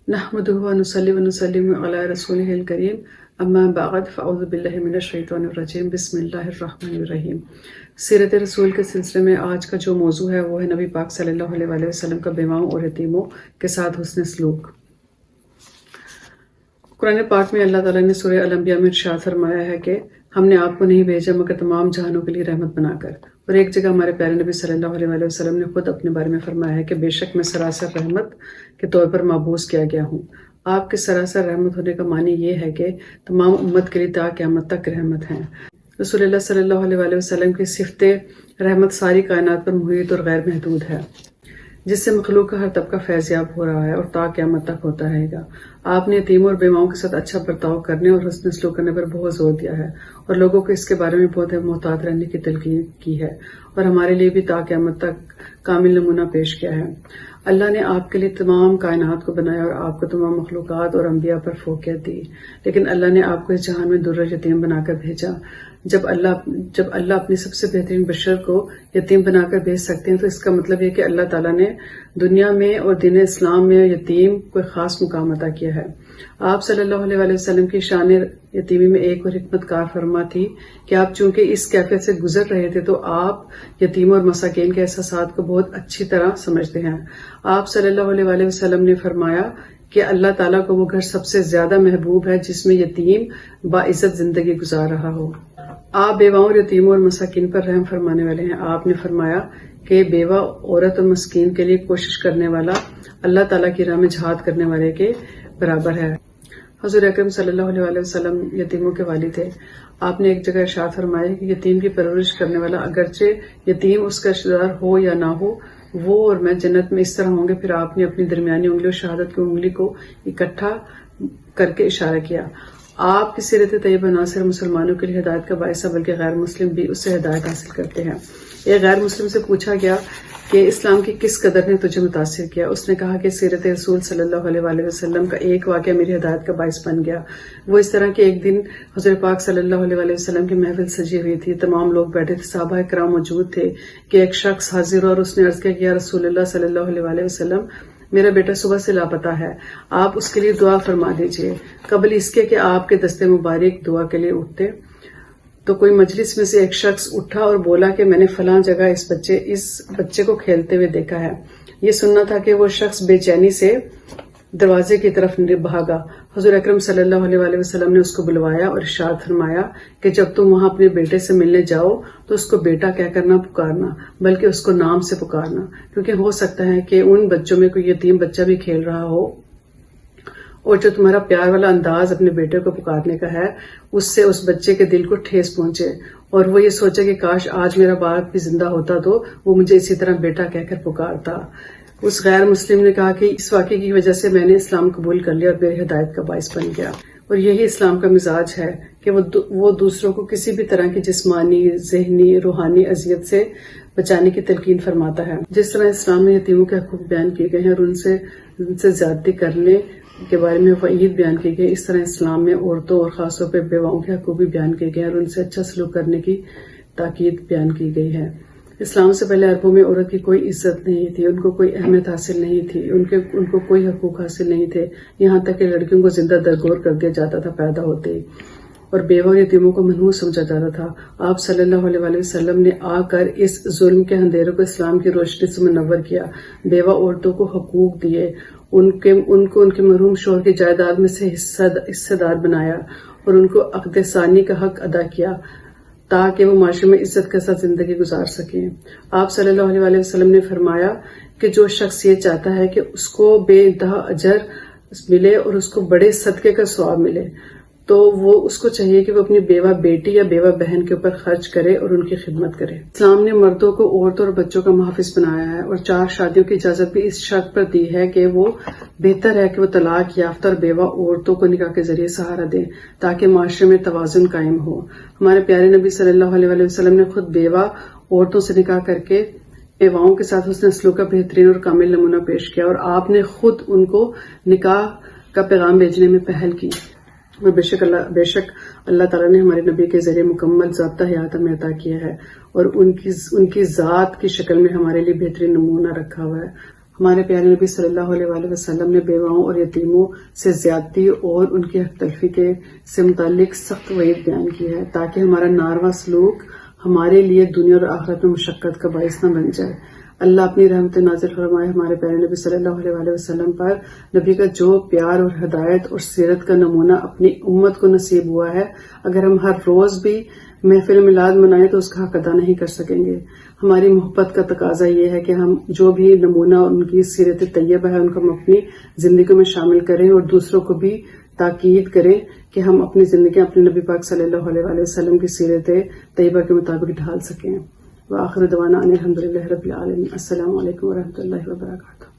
نحمده ونصلي ونسلم على رسوله الكريم اما بعد فاعوذ باللہ من الشیطان الرجیم بسم اللہ الرحمن الرحیم۔ سیرت رسول کے سلسلے میں آج کا جو موضوع ہے وہ ہے نبی پاک صلی اللہ علیہ وآلہ وسلم کا بیواؤں اور یتیموں کے ساتھ حسن سلوک۔ قرآن پاک میں اللہ تعالیٰ نے سورہ الانبیاء میں ارشاد فرمایا ہے کہ ہم نے آپ کو نہیں بھیجا مگر تمام جہانوں کے لیے رحمت بنا کر، اور ایک جگہ ہمارے پیارے نبی صلی اللہ علیہ وآلہ وسلم نے خود اپنے بارے میں فرمایا ہے کہ بے شک میں سراسر رحمت کے طور پر مبعوث کیا گیا ہوں۔ آپ کے سراسر رحمت ہونے کا معنی یہ ہے کہ تمام امت کے لیے تا قیامت تک رحمت ہیں۔ رسول اللہ صلی اللہ علیہ وآلہ وسلم کی صفت رحمت ساری کائنات پر محیط اور غیر محدود ہے، جس سے مخلوق کا ہر طبقہ فیض یاب ہو رہا ہے اور تا قیامت تک ہوتا رہے گا۔ آپ نے یتیموں اور بیواؤں کے ساتھ اچھا برتاؤ کرنے اور حسن سلوک کرنے پر بہت زور دیا ہے، اور لوگوں کو اس کے بارے میں بہت محتاط رہنے کی تلقین کی ہے، اور ہمارے لیے بھی تا قیامت تک کامل نمونہ پیش کیا ہے۔ اللہ نے آپ کے لیے تمام کائنات کو بنایا اور آپ کو تمام مخلوقات اور انبیاء پر فوقیت دی، لیکن اللہ نے آپ کو اس جہان میں درر یتیم بنا کر بھیجا۔ جب اللہ اپنی سب سے بہترین بشر کو یتیم بنا کر بھیج سکتے ہیں تو اس کا مطلب یہ کہ اللہ تعالیٰ نے دنیا میں اور دین اسلام میں یتیم کوئی خاص مقام عطا کیا ہے۔ آپ صلی اللہ علیہ وآلہ وسلم کی شان یتیمی میں ایک اور حکمت کار فرما تھی کہ آپ چونکہ اس کیفیت سے گزر رہے تھے تو آپ یتیموں اور مساکین کے احساسات کو بہت اچھی طرح سمجھتے ہیں۔ آپ صلی اللہ علیہ وآلہ وسلم نے فرمایا کہ اللہ تعالیٰ کو وہ گھر سب سے زیادہ محبوب ہے جس میں یتیم باعزت زندگی گزار رہا ہو۔ آپ بیواؤں اور یتیموں اور مساکین پر رحم فرمانے والے ہیں۔ آپ نے فرمایا کہ بیوہ، عورت اور مسکین کے لیے کوشش کرنے والا اللہ تعالیٰ کی راہ میں جہاد کرنے والے کے برابر ہے۔ حضور اکرم صلی اللہ علیہ وآلہ وسلم یتیموں کے والد تھے۔ آپ نے ایک جگہ ارشاد فرمایا کہ یتیم کی پرورش کرنے والا اگرچہ یتیم اس کا رشتہ دار ہو یا نہ ہو، وہ اور میں جنت میں اس طرح ہوں گے۔ پھر آپ نے اپنی درمیانی انگلی اور شہادت کی انگلی کو اکٹھا کر کے اشارہ کیا۔ آپ کی سیرت طیبہ نہ صرف مسلمانوں کے لیے ہدایت کا باعث ہے بلکہ غیر مسلم بھی اس سے ہدایت حاصل کرتے ہیں۔ ایک غیر مسلم سے پوچھا گیا کہ اسلام کی کس قدر نے تجھے متاثر کیا؟ اس نے کہا کہ سیرت رسول صلی اللہ علیہ وآلہ وسلم کا ایک واقعہ میری ہدایت کا باعث بن گیا۔ وہ اس طرح کہ ایک دن حضرت پاک صلی اللہ علیہ وآلہ وسلم کی محفل سجی ہوئی تھی، تمام لوگ بیٹھے تھے، صحابہ کرام موجود تھے کہ ایک شخص حاضر ہوا اور اس نے عرض کیا کہ یا رسول اللہ صلی اللہ علیہ وآلہ وسلم، میرا بیٹا صبح سے لاپتہ ہے، آپ اس کے لیے دعا فرما دیجئے۔ قبل اس کے کہ آپ کے دستے مبارک دعا کے لیے اٹھتے تو کوئی مجلس میں سے ایک شخص اٹھا اور بولا کہ میں نے فلاں جگہ اس بچے کو کھیلتے ہوئے دیکھا ہے۔ یہ سننا تھا کہ وہ شخص بے چینی سے دروازے کی طرف بھاگا۔ حضور اکرم صلی اللہ علیہ وآلہ وسلم نے اس کو بلوایا اور ارشاد فرمایا کہ جب تم وہاں اپنے بیٹے سے ملنے جاؤ تو اس کو بیٹا کہہ کر نہ پکارنا بلکہ اس کو نام سے پکارنا، کیونکہ ہو سکتا ہے کہ ان بچوں میں کوئی یتیم بچہ بھی کھیل رہا ہو، اور جو تمہارا پیار والا انداز اپنے بیٹے کو پکارنے کا ہے اس سے اس بچے کے دل کو ٹھیس پہنچے اور وہ یہ سوچے کہ کاش آج میرا باپ بھی زندہ ہوتا تو وہ مجھے اسی طرح بیٹا کہہ کر پکارتا۔ اس غیر مسلم نے کہا کہ اس واقعے کی وجہ سے میں نے اسلام قبول کر لیا اور میری ہدایت کا باعث بن گیا۔ اور یہی اسلام کا مزاج ہے کہ وہ دوسروں کو کسی بھی طرح کی جسمانی، ذہنی، روحانی اذیت سے بچانے کی تلقین فرماتا ہے۔ جس طرح اسلام میں یتیموں کے حقوق بیان کیے گئے ہیں اور ان سے زیادتی کرنے کے بارے میں وعید بیان کی گئی، اس طرح اسلام میں عورتوں اور خاص طور پہ بیواؤں کے حقوق بھی بیان کیے گئے اور ان سے اچھا سلوک کرنے کی تاکید بیان کی گئی ہے۔ اسلام سے پہلے عربوں میں عورت کی کوئی عزت نہیں تھی، ان کو کوئی اہمیت حاصل نہیں تھی، ان کو کوئی حقوق حاصل نہیں تھے، یہاں تک کہ لڑکیوں کو زندہ درگور کر دیا جاتا تھا پیدا ہوتے ہی، اور بیوہ اور یتیموں کو منحوس سمجھا جاتا تھا۔ آپ صلی اللہ علیہ وآلہ وسلم نے آ کر اس ظلم کے اندھیروں کو اسلام کی روشنی سے منور کیا، بیوہ عورتوں کو حقوق دیے، ان کے مرحوم شوہر کی جائیداد میں سے حصہ دار بنایا اور ان کو عقد ثانی کا حق ادا کیا تاکہ وہ معاشرے میں عزت کے ساتھ زندگی گزار سکیں۔ آپ صلی اللہ علیہ وآلہ وسلم نے فرمایا کہ جو شخص یہ چاہتا ہے کہ اس کو بے انتہا اجر ملے اور اس کو بڑے صدقے کا ثواب ملے تو وہ اس کو چاہیے کہ وہ اپنی بیوہ بیٹی یا بیوہ بہن کے اوپر خرچ کرے اور ان کی خدمت کرے۔ اسلام نے مردوں کو عورتوں اور بچوں کا محافظ بنایا ہے اور 4 شادیوں کی اجازت بھی اس شرط پر دی ہے کہ وہ بہتر ہے کہ وہ طلاق یافتہ اور بیوہ عورتوں کو نکاح کے ذریعے سہارا دیں تاکہ معاشرے میں توازن قائم ہو۔ ہمارے پیارے نبی صلی اللہ علیہ وآلہ وسلم نے خود بیوہ عورتوں سے نکاح کر کے بیواؤں کے ساتھ حسن سلوک کا بہترین اور کامل نمونہ پیش کیا، اور آپ نے خود ان کو نکاح کا پیغام بھیجنے میں پہل کی، اور بے شک اللہ تعالیٰ نے ہمارے نبی کے ذریعے مکمل ضابطہ حیات ہمیں عطا کیا ہے اور ان کی ذات کی شکل میں ہمارے لیے بہترین نمونہ رکھا ہوا ہے۔ ہمارے پیارے نبی صلی اللہ علیہ وآلہ وسلم نے بیواؤں اور یتیموں سے زیادتی اور ان کی حق تلفی سے متعلق سخت وعید بیان کی ہے تاکہ ہمارا ناروا سلوک ہمارے لیے دنیا اور آخرت میں مشقت کا باعث نہ بن جائے۔ اللہ اپنی رحمت نازل فرمائے ہمارے پیارے نبی صلی اللہ علیہ وآلہ وسلم پر۔ نبی کا جو پیار اور ہدایت اور سیرت کا نمونہ اپنی امت کو نصیب ہوا ہے، اگر ہم ہر روز بھی محفل میلاد منائیں تو اس کا حق ادا نہیں کر سکیں گے۔ ہماری محبت کا تقاضا یہ ہے کہ ہم جو بھی نمونہ ان کی سیرت طیبہ ہے ان کو ہم اپنی زندگی میں شامل کریں اور دوسروں کو بھی تاکید کریں کہ ہم اپنی زندگی اپنے نبی پاک صلی اللہ علیہ وآلہ وسلم کی سیرت طیبہ کے مطابق ڈھال سکیں۔ وآخر دعوانا ان الحمدللہ رب العالمین۔ السلام علیکم ورحمۃ اللہ وبرکاتہ۔